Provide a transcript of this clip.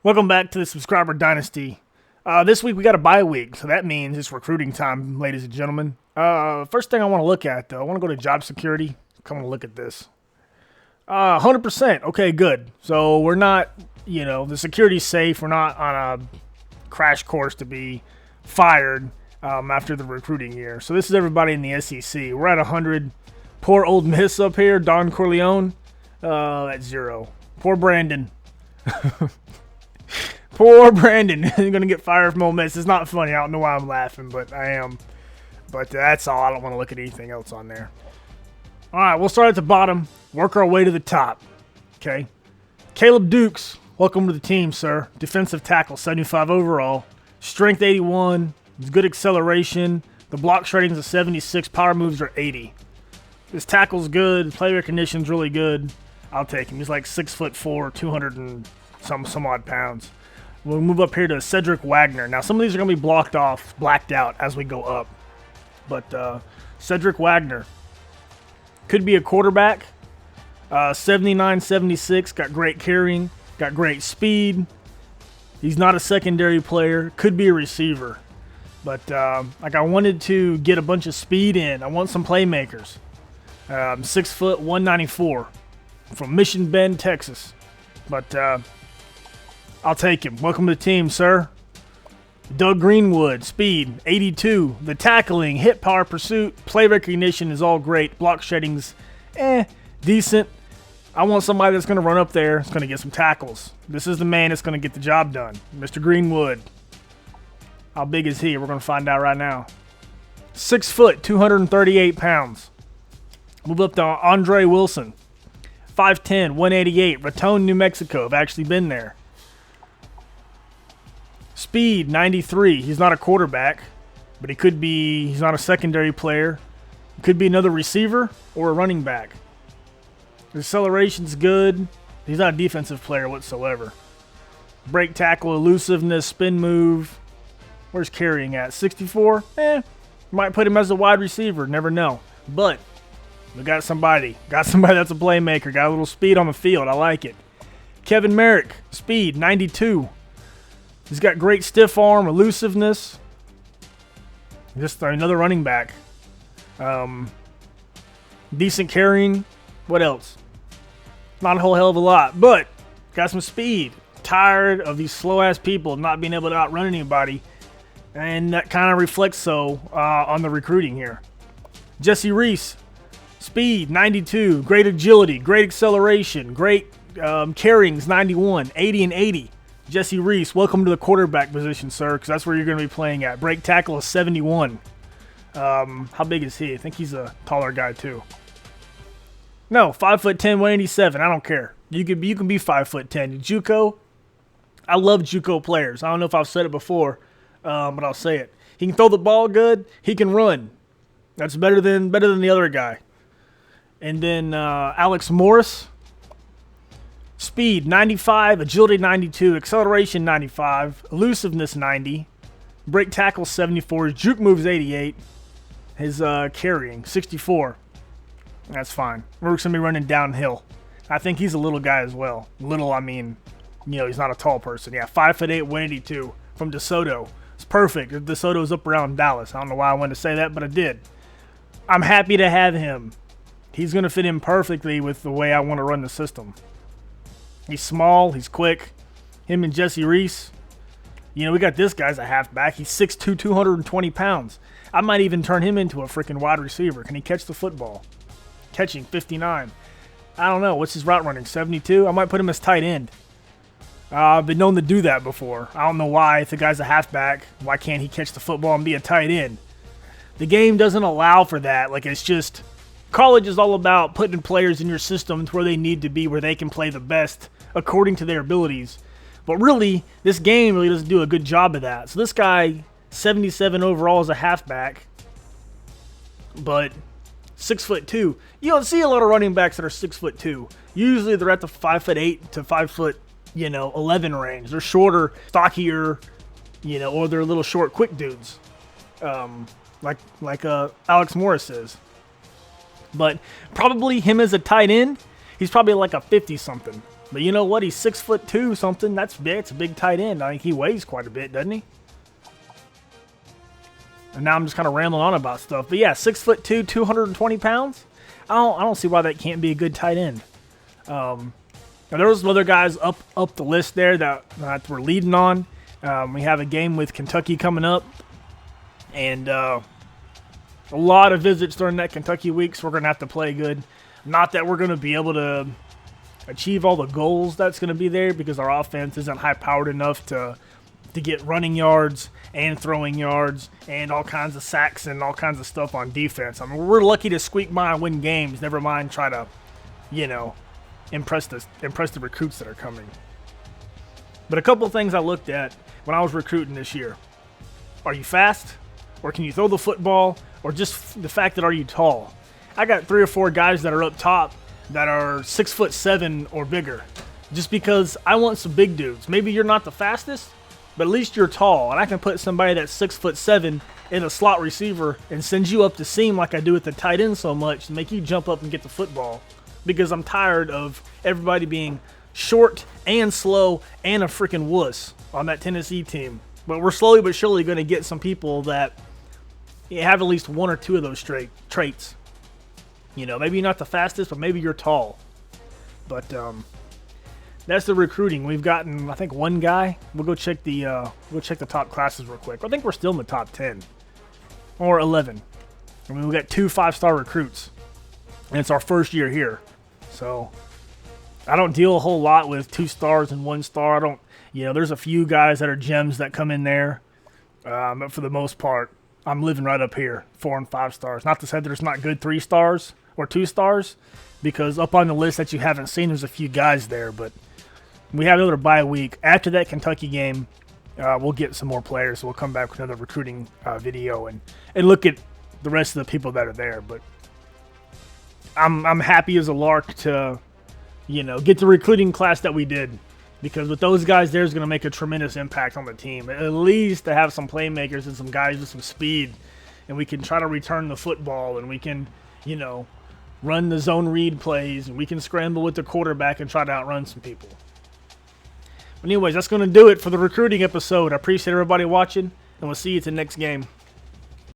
Welcome back to the Subscriber Dynasty. This week we got a bye week, so that means it's recruiting time, ladies and gentlemen. First thing I want to look at, though, I want to go to job security. Come and look at this. 100%. Okay, good. So we're not, the security's safe. We're not on a crash course to be fired after the recruiting year. So this is everybody in the SEC. We're at 100. Poor old Miss up here, Don Corleone, at 0. Poor Brandon. Poor Brandon. He's going to get fired from Ole Miss. It's not funny. I don't know why I'm laughing, but I am. But that's all. I don't want to look at anything else on there. All right, we'll start at the bottom, work our way to the top. Okay. Caleb Dukes, welcome to the team, sir. Defensive tackle, 75 overall. Strength 81. Good acceleration. The block shredding is a 76. Power moves are 80. His tackle's good. Play recognition's really good. I'll take him. He's like 6'4", 200 and some odd pounds. We'll move up here to Cedric Wagner. Now, some of these are going to be blacked out as we go up. But Cedric Wagner could be a quarterback. 79, 76, got great carrying, got great speed. He's not a secondary player. Could be a receiver. But I wanted to get a bunch of speed in. I want some playmakers. 6 foot, 194 from Mission Bend, Texas. But I'll take him. Welcome to the team, sir. Doug Greenwood, speed, 82. The tackling, hit power pursuit, play recognition is all great. Block shedding's decent. I want somebody that's going to run up there, that's going to get some tackles. This is the man that's going to get the job done. Mr. Greenwood. How big is he? We're going to find out right now. 6 foot, 238 pounds. Move up to Andre Wilson. 5'10", 188. Raton, New Mexico. I've actually been there. Speed, 93. He's not a quarterback, but he's not a secondary player. He could be another receiver or a running back. His acceleration's good. He's not a defensive player whatsoever. Break tackle, elusiveness, spin move. Where's carrying at? 64? Might put him as a wide receiver. Never know. But we got somebody. Got somebody that's a playmaker. Got a little speed on the field. I like it. Kevin Merrick, speed, 92. He's got great stiff arm, elusiveness. Just another running back. Decent carrying. What else? Not a whole hell of a lot, but got some speed. Tired of these slow-ass people not being able to outrun anybody. And that kind of reflects on the recruiting here. Jesse Reese, speed, 92. Great agility, great acceleration, great carryings, 91. 80 and 80. Jesse Reese, welcome to the quarterback position, sir, because that's where you're going to be playing at. Break tackle is 71. How big is he? I think he's a taller guy, too. No, 5'10", 187. I don't care. You can be 5'10". JUCO, I love JUCO players. I don't know if I've said it before, but I'll say it. He can throw the ball good. He can run. That's better than the other guy. And then Alex Morris. Speed, 95. Agility, 92. Acceleration, 95. Elusiveness, 90. Break tackle, 74. His juke moves, 88. His carrying, 64. That's fine. Rook's going to be running downhill. I think he's a little guy as well. Little, I mean, he's not a tall person. Yeah, 5'8", 182 from DeSoto. It's perfect. DeSoto's up around Dallas. I don't know why I wanted to say that, but I did. I'm happy to have him. He's going to fit in perfectly with the way I want to run the system. He's small. He's quick. Him and Jesse Reese. We got this guy's a halfback. He's 6'2", 220 pounds. I might even turn him into a freaking wide receiver. Can he catch the football? Catching, 59. I don't know. What's his route running? 72? I might put him as tight end. I've been known to do that before. I don't know why. If the guy's a halfback, why can't he catch the football and be a tight end? The game doesn't allow for that. It's just... College is all about putting players in your system to where they need to be, where they can play the best according to their abilities. But really, this game really doesn't do a good job of that. So this guy, 77 overall, is a halfback, but 6'2". You don't see a lot of running backs that are 6'2". Usually they're at the 5'8" to 5'11" range. They're shorter, stockier, or they're little short, quick dudes, like Alex Morris is. But probably him as a tight end, he's probably like a 50-something. But you know what? He's 6'2" something. That's big. It's a big tight end. I think he weighs quite a bit, doesn't he? And now I'm just kind of rambling on about stuff. But yeah, 6'2", 220 pounds. I don't see why that can't be a good tight end. Now there was some other guys up the list there that we're leading on. We have a game with Kentucky coming up, and a lot of visits during that Kentucky week, so we're going to have to play good. Not that we're going to be able to achieve all the goals that's going to be there, because our offense isn't high-powered enough to get running yards and throwing yards and all kinds of sacks and all kinds of stuff on defense. I mean, we're lucky to squeak by and win games, never mind try to, impress the recruits that are coming. But a couple of things I looked at when I was recruiting this year. Are you fast? Or can you throw the football? Or just the fact that are you tall? I got 3 or 4 guys that are up top that are 6'7" or bigger. Just because I want some big dudes. Maybe you're not the fastest, but at least you're tall. And I can put somebody that's 6'7" in a slot receiver and send you up the seam like I do with the tight end so much to make you jump up and get the football. Because I'm tired of everybody being short and slow and a freaking wuss on that Tennessee team. But we're slowly but surely going to get some people that have at least 1 or 2 of those traits. Maybe you're not the fastest, but maybe you're tall. But that's the recruiting. We've gotten, I think, 1 guy. We'll go check the top classes real quick. I think we're still in the top 10 or 11. I mean, we got 2 5-star recruits, and it's our first year here. So I don't deal a whole lot with 2 stars and 1 star. There's a few guys that are gems that come in there. But for the most part, I'm living right up here, 4 and 5 stars. Not to say there's not good 3 stars or 2 stars, because up on the list that you haven't seen, there's a few guys there. But we have another bye week. After that Kentucky game, we'll get some more players. So we'll come back with another recruiting video and look at the rest of the people that are there. But I'm happy as a lark to, get the recruiting class that we did. Because with those guys there is going to make a tremendous impact on the team. At least to have some playmakers and some guys with some speed. And we can try to return the football. And we can, run the zone read plays. And we can scramble with the quarterback and try to outrun some people. But anyways, that's going to do it for the recruiting episode. I appreciate everybody watching. And we'll see you at the next game.